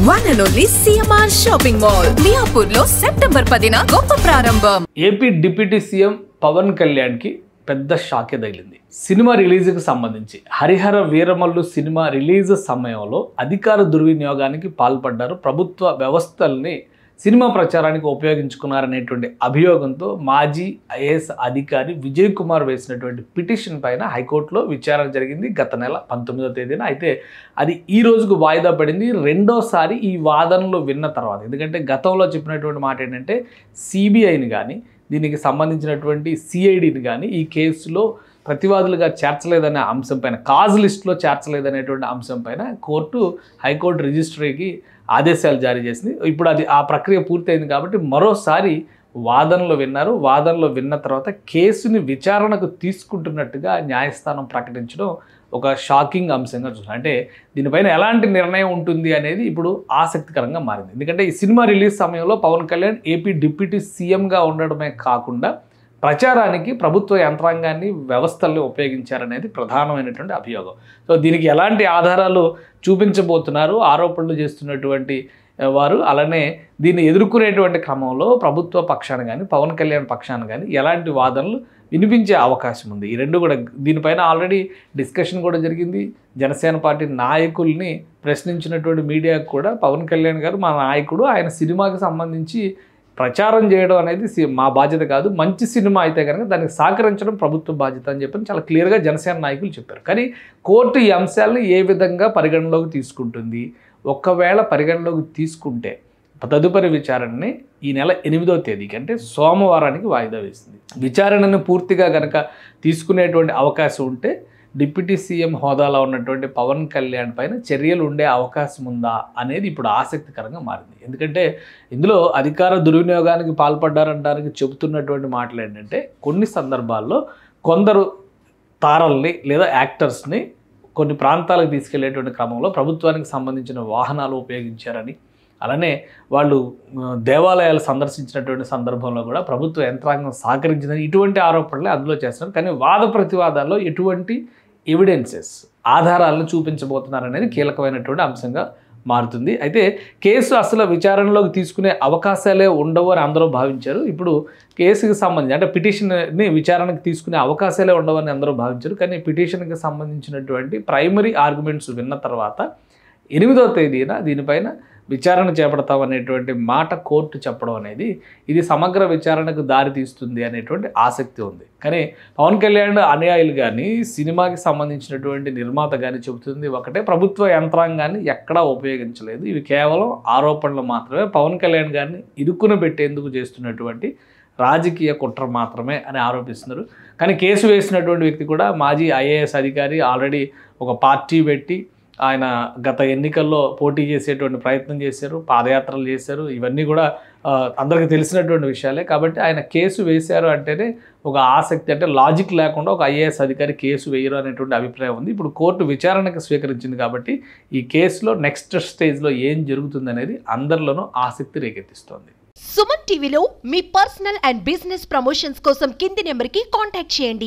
One and only CMR Shopping Mall, Miapur lo September 10 గొప్ప ప్రారంభం. AP deputy CM Pawan Kalyan కి పెద్ద షాకే తగిలింది. సినిమా రిలీజ్కి సంబంధించి హరిహర వీరమల్లు సినిమా రిలీజ్ సమయంలో అధికార దుర్వినియోగానికి పాల్పడ్డారు. ప్రభుత్వ వ్యవస్థల్ని సినిమా ప్రచారానికి ఉపయోగించుకున్నారనేటువంటి అభియోగంతో మాజీ ఐఏఎస్ అధికారి విజయ్ కుమార్ వేసినటువంటి పిటిషన్ పైన హైకోర్టులో విచారణ జరిగింది గత నెల 19వ తేదీన. అయితే అది ఈ రోజుకు వాయిదా పడింది. రెండోసారి ఈ వాదనలు విన్న తర్వాత, ఎందుకంటే గతంలో చెప్పినటువంటి మాట ఏంటంటే సిబిఐని కానీ దీనికి సంబంధించినటువంటి సిఐడిని కానీ ఈ కేసులో ప్రతివాదులుగా చేర్చలేదనే అంశం పైన, కాజ్ లిస్టులో చేర్చలేదనేటువంటి అంశం పైన హైకోర్టు రిజిస్ట్రీకి ఆదేశాలు జారీ చేసింది. ఇప్పుడు ఆ ప్రక్రియ పూర్తయింది కాబట్టి మరోసారి వాదనలు విన్నారు. వాదనలు విన్న తర్వాత కేసుని విచారణకు తీసుకుంటున్నట్టుగా న్యాయస్థానం ప్రకటించడం ఒక షాకింగ్ అంశంగా చూసాం. అంటే దీనిపైన ఎలాంటి నిర్ణయం ఉంటుంది అనేది ఇప్పుడు ఆసక్తికరంగా మారింది. ఎందుకంటే ఈ సినిమా రిలీజ్ సమయంలో పవన్ కళ్యాణ్ ఏపీ డిప్యూటీ సీఎంగా ఉండడమే కాకుండా ప్రచారానికి ప్రభుత్వ యంత్రాంగాన్ని, వ్యవస్థల్ని ఉపయోగించారనేది ప్రధానమైనటువంటి అభియోగం. సో దీనికి ఎలాంటి ఆధారాలు చూపించబోతున్నారు ఆరోపణలు చేస్తున్నటువంటి వారు, అలానే దీన్ని ఎదుర్కొనేటువంటి క్రమంలో ప్రభుత్వ పక్షాన కానీ పవన్ కళ్యాణ్ పక్షాన కానీ ఎలాంటి వాదనలు వినిపించే అవకాశం ఉంది. ఈ రెండు కూడా దీనిపైన ఆల్రెడీ డిస్కషన్ కూడా జరిగింది. జనసేన పార్టీ నాయకుల్ని ప్రశ్నించినటువంటి మీడియాకు కూడా పవన్ కళ్యాణ్ గారు మా నాయకుడు, ఆయన సినిమాకి సంబంధించి ప్రచారం చేయడం అనేది మా బాధ్యత కాదు, మంచి సినిమా అయితే కనుక దానికి సహకరించడం ప్రభుత్వ బాధ్యత అని చెప్పి చాలా క్లియర్గా జనసేన నాయకులు చెప్పారు. కానీ కోర్టు ఈ అంశాలను ఏ విధంగా పరిగణలోకి తీసుకుంటుంది, ఒకవేళ పరిగణలోకి తీసుకుంటే తదుపరి విచారణని ఈ నెల 8వ తేదీకి అంటే సోమవారానికి వాయిదా వేసింది. విచారణను పూర్తిగా కనుక తీసుకునేటువంటి అవకాశం ఉంటే డిప్యూటీ సీఎం హోదాలో ఉన్నటువంటి పవన్ కళ్యాణ్ పైన చర్యలు ఉండే అవకాశం ఉందా అనేది ఇప్పుడు ఆసక్తికరంగా మారింది. ఎందుకంటే ఇందులో అధికార దుర్వినియోగానికి పాల్పడ్డారంటానికి చెబుతున్నటువంటి మాటలు ఏంటంటే కొన్ని సందర్భాల్లో కొందరు తారల్ని లేదా యాక్టర్స్ని కొన్ని ప్రాంతాలకు తీసుకెళ్లేటువంటి క్రమంలో ప్రభుత్వానికి సంబంధించిన వాహనాలు ఉపయోగించారని, అలానే వాళ్ళు దేవాలయాలు సందర్శించినటువంటి సందర్భంలో కూడా ప్రభుత్వ యంత్రాంగం సహకరించిందని ఇటువంటి ఆరోపణలే అందులో చేస్తున్నారు. కానీ వాద ప్రతివాదాల్లో ఎటువంటి ఎవిడెన్సెస్, ఆధారాలను చూపించబోతున్నారనేది కీలకమైనటువంటి అంశంగా మారుతుంది. అయితే కేసు అసలు విచారణలోకి తీసుకునే అవకాశాలే ఉండవు అని అందరూ భావించారు. ఇప్పుడు కేసుకి సంబంధించి అంటే పిటిషన్ని విచారణకు తీసుకునే అవకాశాలే ఉండవని అందరూ భావించారు. కానీ పిటిషన్కి సంబంధించినటువంటి ప్రైమరీ ఆర్గ్యుమెంట్స్ విన్న తర్వాత 8వ తేదీన దీనిపైన విచారణ చేపడతామనేటువంటి మాట కోర్టు చెప్పడం అనేది ఇది సమగ్ర విచారణకు దారి తీస్తుంది అనేటువంటి ఆసక్తి ఉంది. కానీ పవన్ కళ్యాణ్ అనుయాయులు కానీ సినిమాకి సంబంధించినటువంటి నిర్మాత కానీ చెబుతుంది ఒకటే, ప్రభుత్వ యంత్రాంగాన్ని ఎక్కడా ఉపయోగించలేదు, ఇవి కేవలం ఆరోపణలు మాత్రమే, పవన్ కళ్యాణ్ గారిని ఇరుక్కున పెట్టేందుకు చేస్తున్నటువంటి రాజకీయ కుట్ర మాత్రమే అని ఆరోపిస్తున్నారు. కానీ కేసు వేసినటువంటి వ్యక్తి కూడా మాజీ ఐఏఎస్ అధికారి, ఆల్రెడీ ఒక పార్టీ పెట్టి ఆయన గత ఎన్నికల్లో పోటీ చేసేటువంటి ప్రయత్నం చేశారు, పాదయాత్రలు చేశారు, ఇవన్నీ కూడా అందరికీ తెలిసినటువంటి విషయాలే. కాబట్టి ఆయన కేసు వేశారు అంటేనే ఒక ఆసక్తి, అంటే లాజిక్ లేకుండా ఒక ఐఏఎస్ అధికారి కేసు వేయరు అనేటువంటి అభిప్రాయం ఉంది. ఇప్పుడు కోర్టు విచారణకు స్వీకరించింది కాబట్టి ఈ కేసులో నెక్స్ట్ స్టేజ్లో ఏం జరుగుతుంది అనేది అందరిలోనూ ఆసక్తి రేకెత్తిస్తోంది. సుమన్ టీవీలో మీ పర్సనల్ అండ్ బిజినెస్ ప్రమోషన్స్ కోసం కింది నెంబర్కి కాంటాక్ట్ చేయండి.